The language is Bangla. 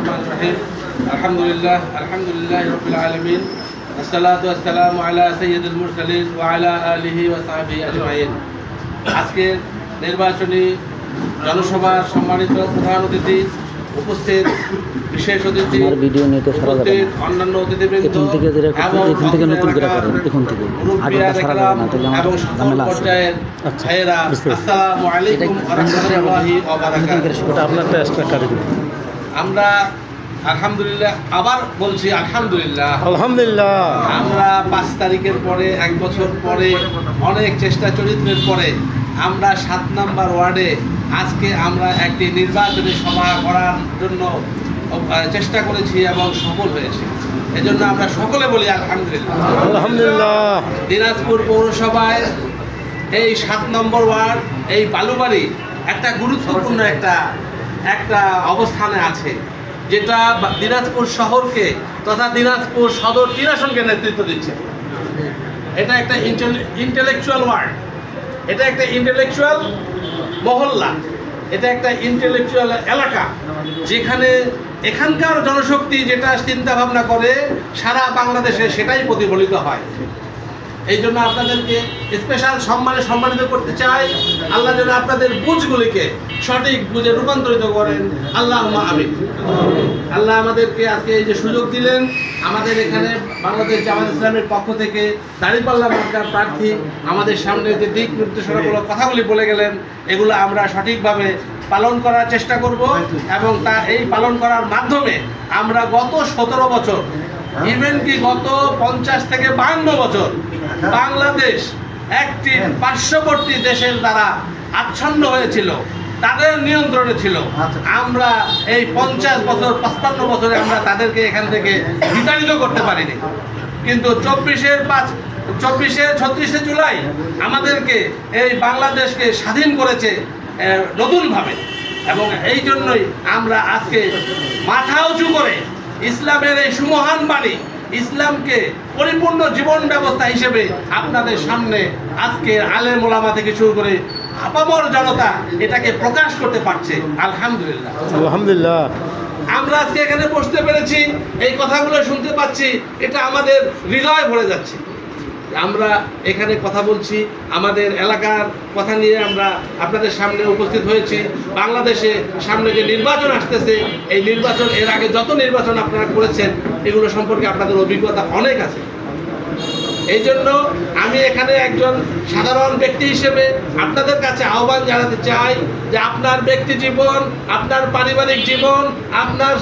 রহমানির রহিম। আলহামদুলিল্লাহ রাব্বিল আলামিন। আসসালাতু ওয়াসসালামু আলা সাইয়্যিদিল মুরসালিন ওয়া আলা আলিহি ওয়া সাহবিহি আজমাইন। আজকে নির্বাচনী জনসভার সম্মানিত প্রধান অতিথি, উপস্থিত বিশেষ অতিথি, উপস্থিত অন্যান্য অতিথিবৃন্দ এবং সকল পর্যায়ের ভাইয়েরা, আসসালামু আলাইকুম ওয়া রাহমাতুল্লাহি ওয়া বারাকাতুহু। আমরা আলহামদুলিল্লাহ, আবার বলছি আলহামদুলিল্লাহ, আমরা 5 তারিখের পরে, 1 বছর পরে, অনেক চেষ্টা চরিত্রের পরে আমরা 7 নম্বর ওয়ার্ডে আজকে আমরা একটি নির্বাচনী সভা করার জন্য চেষ্টা করেছি এবং সফল হয়েছি। এজন্য আমরা সকলে বলি আলহামদুলিল্লাহ। দিনাজপুর পৌরসভায় এই 7 নম্বর ওয়ার্ড, এই বালুবাড়ি একটা গুরুত্বপূর্ণ একটা অবস্থানে আছে, যেটা দিনাজপুর শহরকে তথা দিনাজপুর সদর 3 আসনকে নেতৃত্ব দিচ্ছে। এটা একটা ইন্টেলেকচুয়াল ওয়ার্ড, এটা একটা ইন্টেলেকচুয়াল মহল্লা, এটা একটা ইন্টেলেকচুয়াল এলাকা, যেখানে এখানকার জনশক্তি যেটা চিন্তা ভাবনা করে সারা বাংলাদেশে সেটাই প্রতিফলিত হয়। এই জন্য আপনাদেরকে স্পেশাল সম্মানিত করতে চাই। আল্লাহ যেন আপনাদের বুঝগুলিকে সঠিক বুঝে রূপান্তরিত করেন, আল্লাহুম্মা আমিন। আল্লাহ আমাদেরকে আজকে এই যে সুযোগ দিলেন, আমাদের এখানে বাংলাদেশ জামাত ইসলামের পক্ষ থেকে দাঁড়িপাল্লা মার্কার প্রার্থী আমাদের সামনে যে দিক নির্দেশনামূলক কথাগুলি বলে গেলেন, এগুলো আমরা সঠিকভাবে পালন করার চেষ্টা করব এবং এই পালন করার মাধ্যমে আমরা গত 17 বছর, ইভেন কি গত 50 থেকে 52 বছর বাংলাদেশ একটি পার্শ্ববর্তী দেশের দ্বারা আচ্ছন্ন হয়েছিল, তাদের নিয়ন্ত্রণে ছিল। আমরা এই 50 বছর 55 বছরে আমরা তাদেরকে এখান থেকে বিতাড়িত করতে পারিনি, কিন্তু 36শে জুলাই আমাদেরকে এই বাংলাদেশকে স্বাধীন করেছে নতুনভাবে। এবং এই জন্যই আমরা আজকে মাথা উঁচু করে ইসলামের এই সুমহান বাণী, ইসলামকে পরিপূর্ণ জীবন ব্যবস্থা হিসেবে আপনাদের সামনে আজকে আলেম ওলামা থেকে শুরু করে আপামর জনতা এটাকে প্রকাশ করতে পারছে। আলহামদুলিল্লাহ। আমরা আজকে এখানে বসতে পেরেছি, এই কথাগুলো শুনতে পাচ্ছি, এটা আমাদের হৃদয় ভরে যাচ্ছে। আমরা এখানে কথা বলছি, আমাদের এলাকার কথা নিয়ে আমরা আপনাদের সামনে উপস্থিত হয়েছি। বাংলাদেশে সামনে যে নির্বাচন আসতেছে, এই নির্বাচন, এর আগে যত নির্বাচন আপনারা করেছেন, এগুলো সম্পর্কে আপনাদের অভিজ্ঞতা অনেক আছে। এই জন্য আমি এখানে একজন সাধারণ ব্যক্তি হিসেবে আপনাদের কাছে আহ্বান জানাতে চাই যে আপনার ব্যক্তি জীবন, আপনার পারিবারিক জীবন, আপনার